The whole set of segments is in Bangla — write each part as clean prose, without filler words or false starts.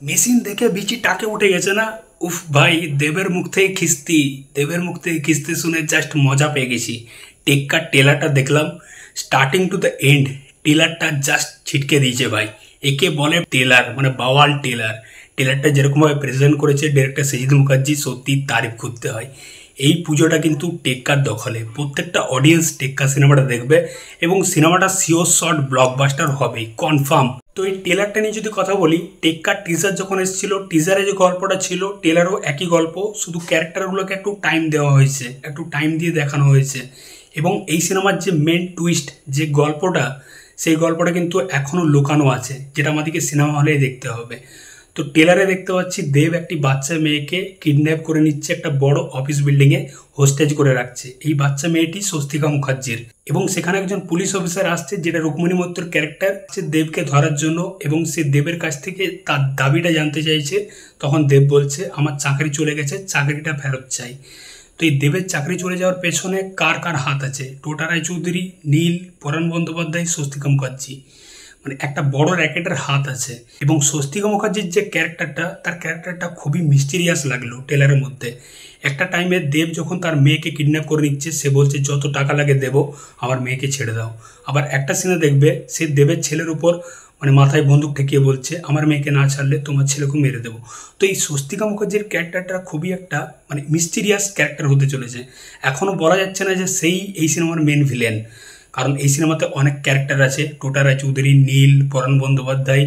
মেশিন দেখে বিচি টাকে উঠে গেছে না। উফ ভাই, দেবের মুখ থেকে খিস্তি শুনে জাস্ট মজা পেয়ে গেছি। টেক্কার টেলারটা দেখলাম, স্টার্টিং টু দ্য এন্ড টেলারটা জাস্ট ছিটকে দিয়েছে ভাই। একে বলে টেলার, মানে বাওয়াল টেলার। টেলারটা যেরকমভাবে প্রেজেন্ট করেছে ডিরেক্টর সজিদ মুখার্জি, সত্যি তারিফ করতে হয়। এই পুজোটা কিন্তু টেক্কার দখলে। প্রত্যেকটা অডিয়েন্স টেক্কা সিনেমাটা দেখবে এবং সিনেমাটা সিওর শর্ট ব্লকবাস্টার হবেই, কনফার্ম। তো এই টেলারটা নিয়ে যদি কথা বলি, টেক্কার টিজার যখন এসেছিল, টিজারে যে গল্পটা ছিল টেলারও একই গল্প, শুধু ক্যারেক্টারগুলোকে একটু টাইম দেওয়া হয়েছে, একটু টাইম দিয়ে দেখানো হয়েছে। এবং এই সিনেমার যে মেন টুইস্ট, যে গল্পটা, সেই গল্পটা কিন্তু এখনও লুকানো আছে, যেটা আমাদেরকে সিনেমা হলেই দেখতে হবে। তো টেলারে দেখতে পাচ্ছি দেব একটি বাচ্চা মেয়েকে কিডন্যাপ করে নিচ্ছে, একটা বড় অফিস বিল্ডিংয়ে হোস্টেজ করে রাখছে। এই বাচ্চা মেয়েটি স্বস্তিকা মুখার্জির, এবং সেখানে একজন পুলিশ অফিসার আসছে, যেটা রুক্মিণী মৈত্রর ক্যারেক্টার, সে দেবকে ধরার জন্য, এবং সে দেবের কাছ থেকে তার দাবিটা জানতে চাইছে। তখন দেব বলছে আমার চাকরি চলে গেছে, চাকরিটা ফেরত চাই। তো এই দেবের চাকরি চলে যাওয়ার পেছনে কার কার হাত আছে? টোটা রায়চৌধুরী, নীল, পরাণ বন্দ্যোপাধ্যায়, স্বস্তিকা মুখার্জি, মানে একটা বড় র্যাকেটের হাত আছে। এবং স্বস্তিকা মুখার্জির যে ক্যারেক্টারটা, তার ক্যারেক্টারটা খুবই মিস্টিরিয়াস লাগলো টেলারের মধ্যে। একটা টাইমে দেব যখন তার মেয়েকে কিডন্যাপ করে নিচ্ছে, সে বলছে যত টাকা লাগে দেবো, আমার মেয়েকে ছেড়ে দাও। আবার একটা সিনে দেখবে সে দেবের ছেলের উপর মানে মাথায় বন্দুক ঠেকিয়ে বলছে আমার মেয়েকে না ছাড়লে তোমার ছেলেকে মেরে দেবো। তো এই স্বস্তিকা মুখার্জির ক্যারেক্টারটা খুবই একটা মানে মিস্টিরিয়াস ক্যারেক্টার হতে চলেছে। এখনও বলা যাচ্ছে না যে সেই এই সিনেমার মেন ভিলেন, কারণ এই সিনেমাতে অনেক ক্যারেক্টার আছে, টোটা রায়চৌধুরী, নীল, পরাণ বন্দ্যোপাধ্যায়।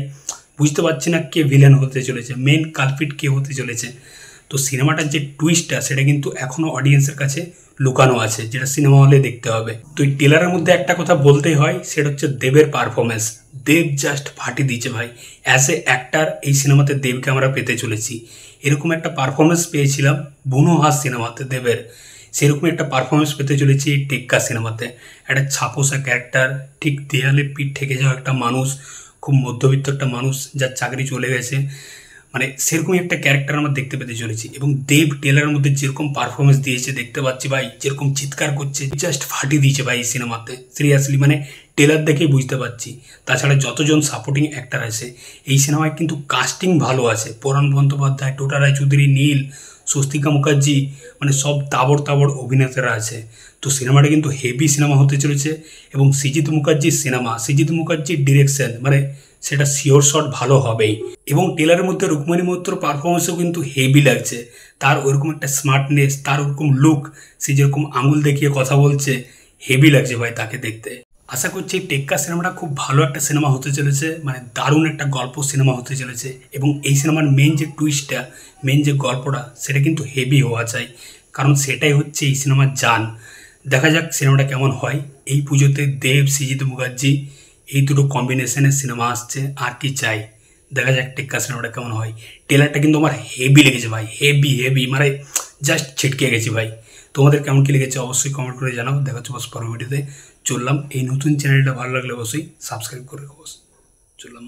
বুঝতে পারছি না কে ভিলেন হতে চলেছে, মেন কালপিট কে হতে চলেছে। তো সিনেমাটার যে টুইস্টটা, সেটা কিন্তু এখনও অডিয়েন্সের কাছে লুকানো আছে, যেটা সিনেমা হলে দেখতে হবে। তো এই টেলারের মধ্যে একটা কথা বলতেই হয়, সেটা হচ্ছে দেবের পারফরমেন্স। দেব জাস্ট ফাটিয়ে দিয়েছে ভাই। অ্যাজ এ অ্যাক্টার এই সিনেমাতে দেবকে আমরা পেতে চলেছি। এরকম একটা পারফরমেন্স পেয়েছিলাম বুনো হাস সিনেমাতে দেবের, সেরকম একটা পারফরমেন্স পেতে চলেছি এই টেক্কা সিনেমাতে। একটা ছাপোসা ক্যারেক্টার, ঠিক দেয়ালে পিঠ ঠেকে যাওয়া একটা মানুষ, খুব মধ্যবিত্ত একটা মানুষ যার চাকরি চলে গেছে, মানে সেরকমই একটা ক্যারেক্টার আমরা দেখতে পেতে চলেছি। এবং দেব টেলারের মধ্যে যেরকম পারফরমেন্স দিয়েছে দেখতে পাচ্ছি ভাই, যেরকম চিৎকার করছে, জাস্ট ফাটিয়ে দিয়েছে ভাই এই সিনেমাতে। সিরিয়াসলি মানে টেলার দেখেই বুঝতে পারছি। তাছাড়া যতজন সাপোর্টিং অ্যাক্টার আছে এই সিনেমায় কিন্তু কাস্টিং ভালো আছে। পরাণ বন্দ্যোপাধ্যায়, টোটা রায়চৌধুরী, নীল, স্বস্তিকা মুখার্জি, মানে সব তাবড় তাবড় অভিনেতারা আছে। তো সিনেমাটা কিন্তু হেভি সিনেমা হতে চলেছে। এবং সজিত মুখার্জির সিনেমা, সজিত মুখার্জির ডিরেকশন, মানে সেটা শিওর শট ভালো হবেই। এবং টেলারের মধ্যে রুক্মিণী মৈত্রর পারফরমেন্সও কিন্তু হেভি লাগছে। তার ওইরকম একটা স্মার্টনেস, তার ওরকম লুক, সে যেরকম আঙুল দেখিয়ে কথা বলছে, হেভি লাগছে ভাই তাকে দেখতে। আশা করছি টেক্কা সিনেমাটা খুব ভালো একটা সিনেমা হতে চলেছে, মানে দারুণ একটা গল্প সিনেমা হতে চলেছে। এবং এই সিনেমার মেন যে টুইস্টটা, মেন যে গল্পটা, সেটা কিন্তু হেভি হওয়া চাই, কারণ সেটাই হচ্ছে এই সিনেমার জান। দেখা যাক সিনেমাটা কেমন হয়। এই পুজোতে দেব, সজিত মুখার্জি, এই দুটো কম্বিনেশনের সিনেমা আসছে, আর কি চাই। দেখা যাক টেক্কা সিনেমাটা কেমন হয়। টেলারটা কিন্তু আমার হেভি লেগেছে ভাই, হেভি হেভি, মানে জাস্ট ছিটকে গেছি ভাই। তোমাদের কেমন কী লেগেছে অবশ্যই কমেন্ট করে জানাও। দেখা হচ্ছে বস পরের ভিডিওতে। চললাম, এই নতুন চ্যানেলটা ভালো লাগলে অবশ্যই সাবস্ক্রাইব করে রাখো। চললাম।